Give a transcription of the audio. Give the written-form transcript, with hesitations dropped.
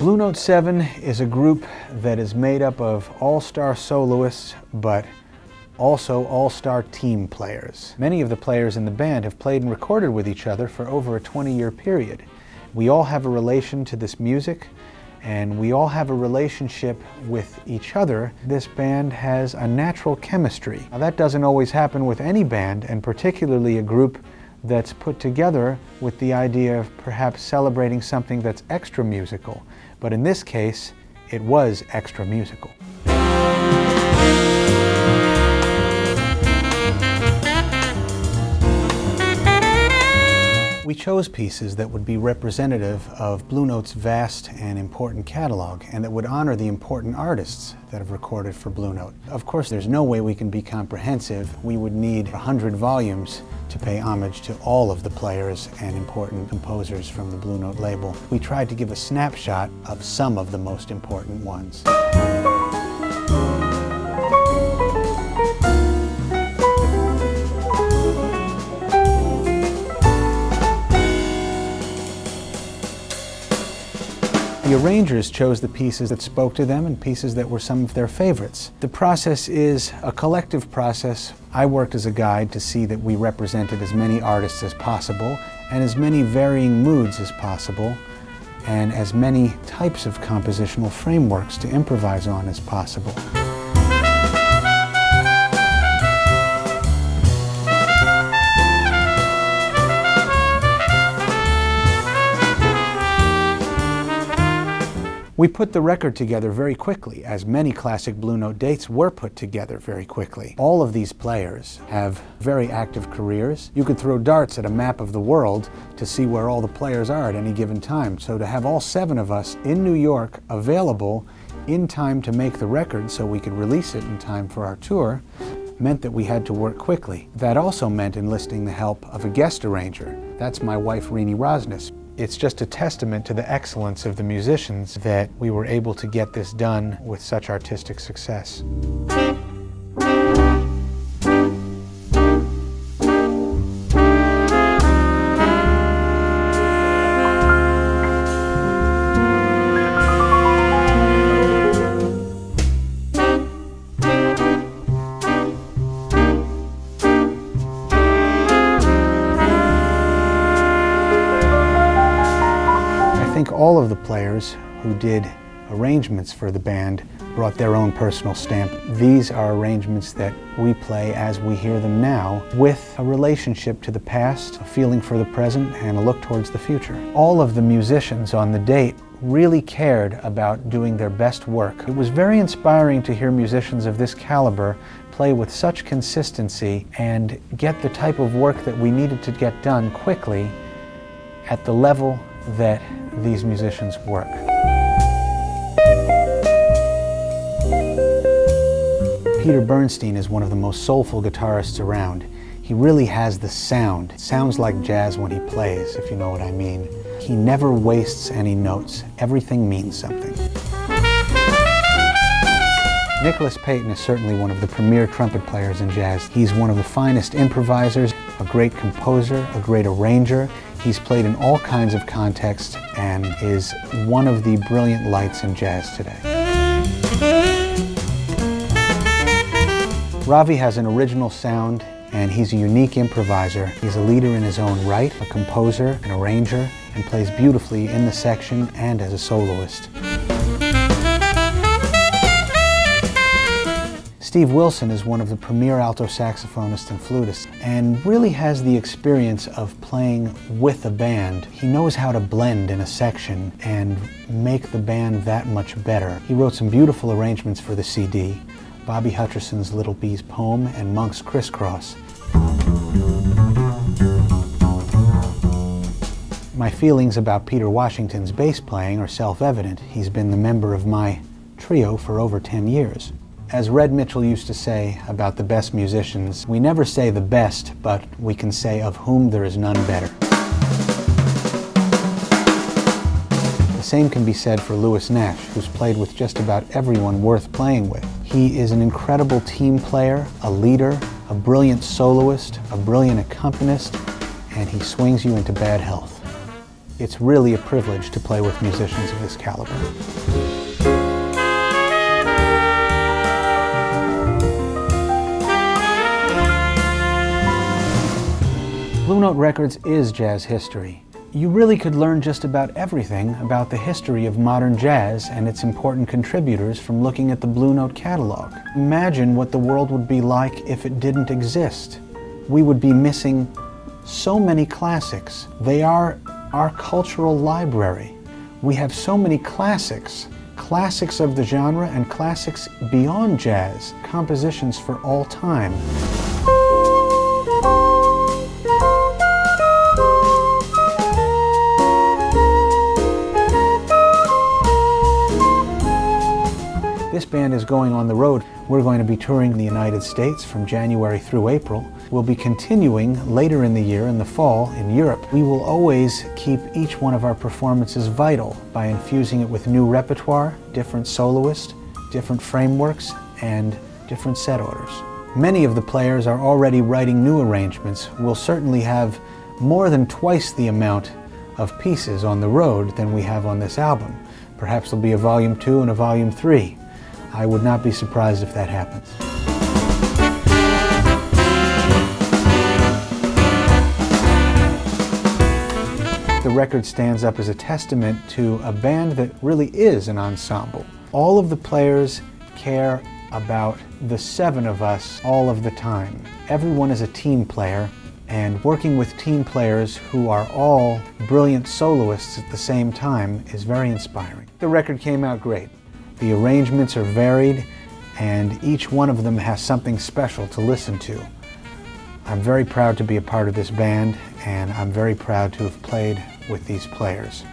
Blue Note 7 is a group that is made up of all-star soloists, but also all-star team players. Many of the players in the band have played and recorded with each other for over a 20-year period. We all have a relation to this music, and we all have a relationship with each other. This band has a natural chemistry. Now, that doesn't always happen with any band, and particularly a group that's put together with the idea of perhaps celebrating something that's extra musical. But in this case, it was extra musical. We chose pieces that would be representative of Blue Note's vast and important catalog, and that would honor the important artists that have recorded for Blue Note. Of course, there's no way we can be comprehensive. We would need 100 volumes to pay homage to all of the players and important composers from the Blue Note label. We tried to give a snapshot of some of the most important ones. The arrangers chose the pieces that spoke to them and pieces that were some of their favorites. The process is a collective process. I worked as a guide to see that we represented as many artists as possible and as many varying moods as possible and as many types of compositional frameworks to improvise on as possible. We put the record together very quickly, as many classic Blue Note dates were put together very quickly. All of these players have very active careers. You could throw darts at a map of the world to see where all the players are at any given time. So to have all 7 of us in New York available in time to make the record so we could release it in time for our tour meant that we had to work quickly. That also meant enlisting the help of a guest arranger. That's my wife, Rini Rosnes. It's just a testament to the excellence of the musicians that we were able to get this done with such artistic success. I think all of the players who did arrangements for the band brought their own personal stamp. These are arrangements that we play as we hear them now, with a relationship to the past, a feeling for the present, and a look towards the future. All of the musicians on the date really cared about doing their best work. It was very inspiring to hear musicians of this caliber play with such consistency and get the type of work that we needed to get done quickly at the level that these musicians work. Peter Bernstein is one of the most soulful guitarists around. He really has the sound. It sounds like jazz when he plays, if you know what I mean. He never wastes any notes. Everything means something. Nicholas Payton is certainly one of the premier trumpet players in jazz. He's one of the finest improvisers, a great composer, a great arranger. He's played in all kinds of contexts and is one of the brilliant lights in jazz today. Ravi has an original sound and he's a unique improviser. He's a leader in his own right, a composer, an arranger, and plays beautifully in the section and as a soloist. Steve Wilson is one of the premier alto saxophonists and flutists and really has the experience of playing with a band. He knows how to blend in a section and make the band that much better. He wrote some beautiful arrangements for the CD, Bobby Hutcherson's Little Bee's Poem and Monk's Crisscross. My feelings about Peter Washington's bass playing are self-evident. He's been the member of my trio for over 10 years. As Red Mitchell used to say about the best musicians, we never say the best, but we can say of whom there is none better. The same can be said for Louis Nash, who's played with just about everyone worth playing with. He is an incredible team player, a leader, a brilliant soloist, a brilliant accompanist, and he swings you into bad health. It's really a privilege to play with musicians of this caliber. Blue Note Records is jazz history. You really could learn just about everything about the history of modern jazz and its important contributors from looking at the Blue Note catalog. Imagine what the world would be like if it didn't exist. We would be missing so many classics. They are our cultural library. We have so many classics, classics of the genre and classics beyond jazz, compositions for all time. This band is going on the road. We're going to be touring the United States from January through April. We'll be continuing later in the year, in the fall, in Europe. We will always keep each one of our performances vital by infusing it with new repertoire, different soloists, different frameworks, and different set orders. Many of the players are already writing new arrangements. We'll certainly have more than twice the amount of pieces on the road than we have on this album. Perhaps there'll be a Volume 2 and a Volume 3. I would not be surprised if that happens. The record stands up as a testament to a band that really is an ensemble. All of the players care about the seven of us all of the time. Everyone is a team player, and working with team players who are all brilliant soloists at the same time is very inspiring. The record came out great. The arrangements are varied, and each one of them has something special to listen to. I'm very proud to be a part of this band, and I'm very proud to have played with these players.